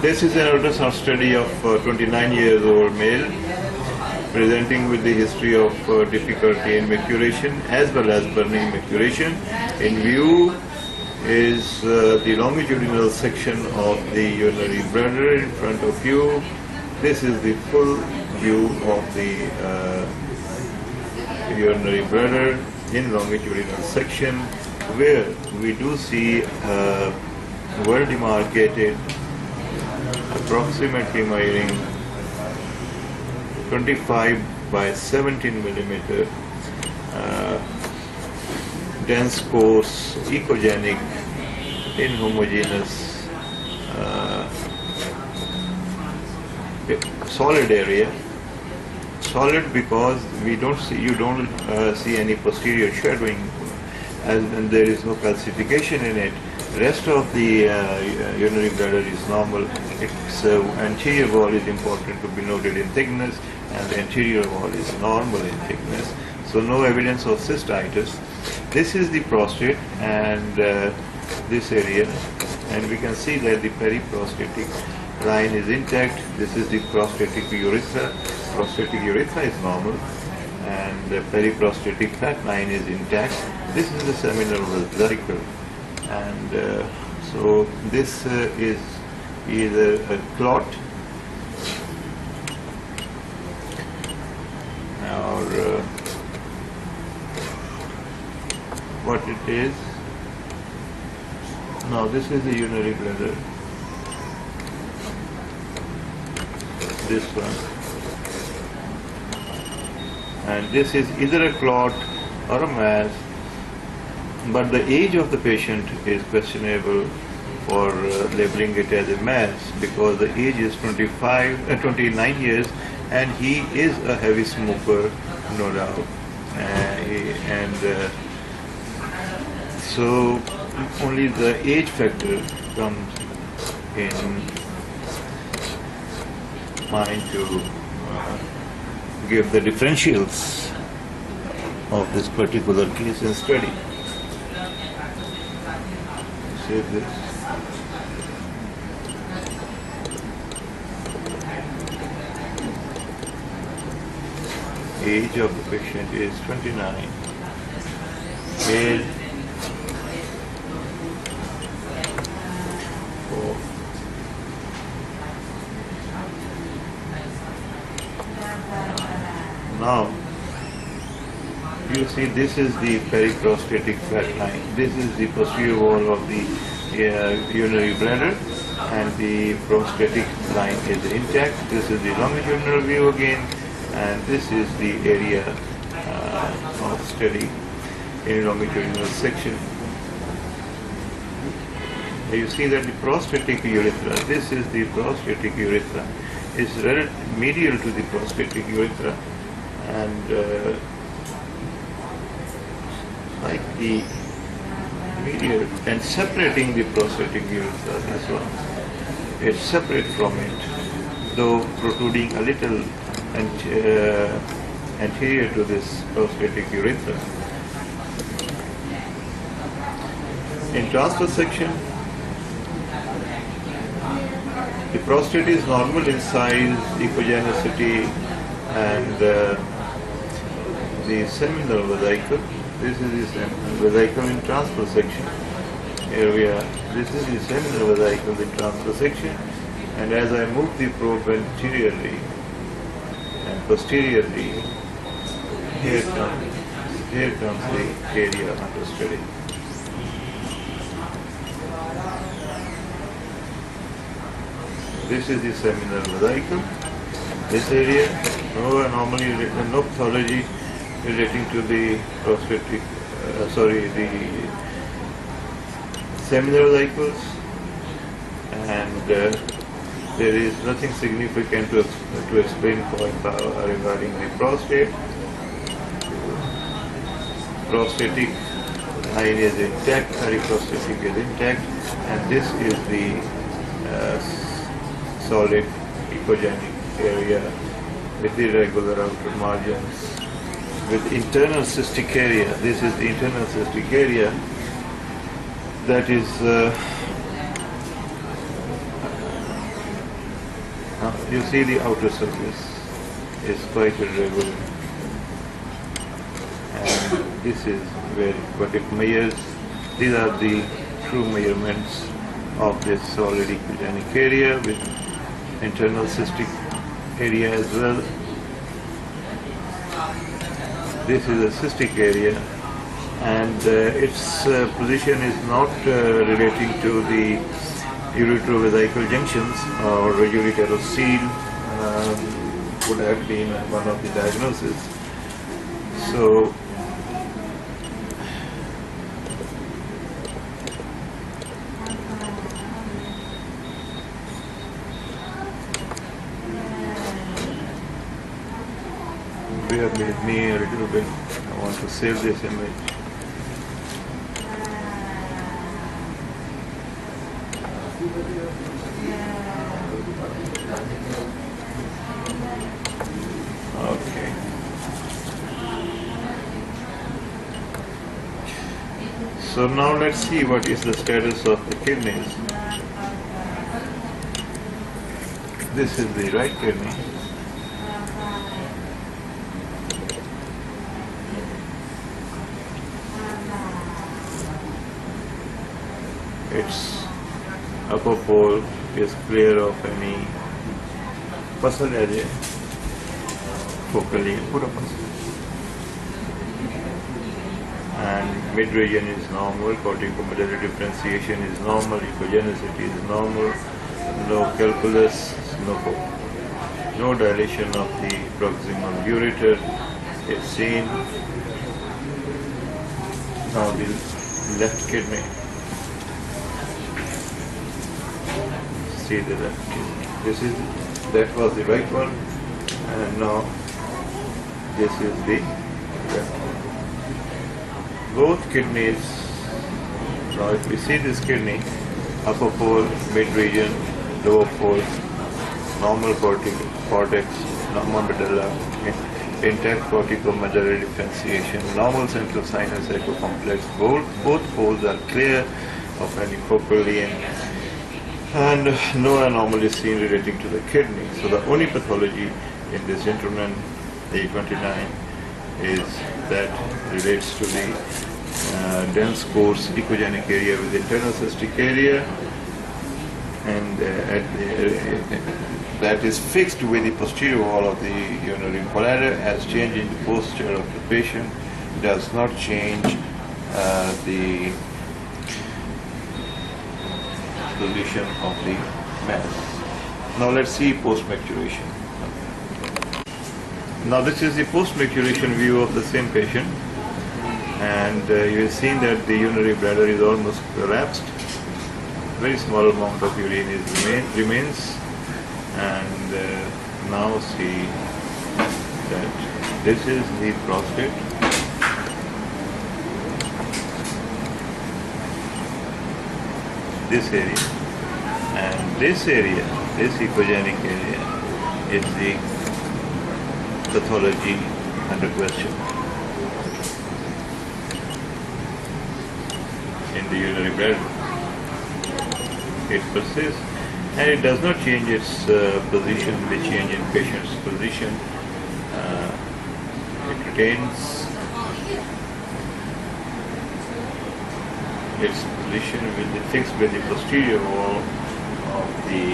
This is an ultrasound study of 29 years old male presenting with the history of difficulty in maturation as well as burning maturation. In view is the longitudinal section of the urinary bladder in front of you. This is the full view of the urinary bladder in longitudinal section, where we do see well demarcated, approximately measuring 25 by 17 millimeter, dense coarse, echogenic, inhomogeneous, solid area. Solid because you don't see any posterior shadowing, and there is no calcification in it. Rest of the urinary bladder is normal. Its anterior wall is important to be noted in thickness, and the anterior wall is normal in thickness. So no evidence of cystitis. This is the prostate and this area, and we can see that the periprostatic line is intact. This is the prostatic urethra. Prostatic urethra is normal, and the periprostatic fat line is intact. This is the seminal vesicle, and so this is either a clot or what it is. Now this is the urinary bladder, this one, and this is either a clot or a mass, but the age of the patient is questionable for labeling it as a mass, because the age is 29 years, and he is a heavy smoker, no doubt, and so only the age factor comes in mind to give the differentials of this particular case and study. Save this. Age of the patient is 29. Male. Now, you see this is the periprostatic fat line. This is the posterior wall of the urinary bladder, and the prostatic line is intact. This is the longitudinal view again, and this is the area of study in longitudinal section. You see that the prostatic urethra, this is the prostatic urethra, is medial to the prostatic urethra, and like the medial and separating the prostatic urethra, this one, it's separate from it, though protruding a little anterior to this prostatic urethra. In transverse section, the prostate is normal in size, echogenicity, and the seminal vesicle. This is the seminal vesicle in transverse section. Here we are. This is the seminal vesicle in transverse section, and as I move the probe anteriorly and posteriorly, here comes the area under study. This is the seminal vesicle. This area, no anomaly, no pathology relating to the prostatic, the seminal vesicles, and there is nothing significant to explain regarding the prostate. Prostatic line is intact, periprostatic is intact, and this is the solid echogenic area with irregular outer margins, with internal cystic area. This is the internal cystic area that is Now you see the outer surface is quite irregular, and this is where what it measures. These are the true measurements of this solid echogenic area with internal cystic area as well. This is a cystic area, and its position is not relating to the uretrovesical junctions or ureterocele would have been one of the diagnoses. So bear with me a little bit. I want to save this image. Okay. So now let's see what is the status of the kidneys. This is the right kidney. Its upper pole is clear of any pus area, focally pura pus, and mid region is normal, corticomedullary differentiation is normal, echogenicity is normal, no calculus, no dilation of the proximal ureter is seen. Now the left kidney. See the left kidney. That was the right one, and now this is the left one. Both kidneys. Now if we see this kidney, upper pole, mid region, lower pole, normal cortex, normal medulla, intact corticomedullary differentiation, normal central sinus echo complex. Both poles are clear of any focally and no anomaly seen relating to the kidney. So the only pathology in this interment A29 is that relates to the dense coarse echogenic area with internal cystic area, and that is fixed with the posterior wall of the urinary bladder, has changed in the posture of the patient, does not change the position of the mass. Now let's see post-maturation. Now this is the post-maturation view of the same patient, and you have seen that the urinary bladder is almost collapsed. Very small amount of urine remains, and now see that this is the prostate. This area, and this area, this echogenic area, is the pathology under question in the urinary bladder. It persists, and it does not change its position with change in patient's position. It retains its position will be fixed with the posterior wall of the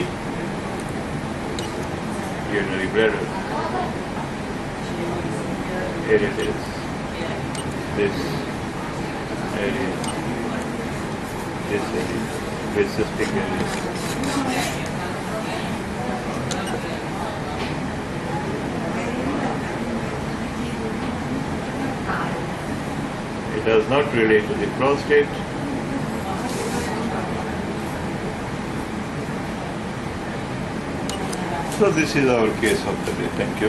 urinary bladder. Here it is, this area, with cystic area. It does not relate to the prostate. So this is our case of the day. Thank you.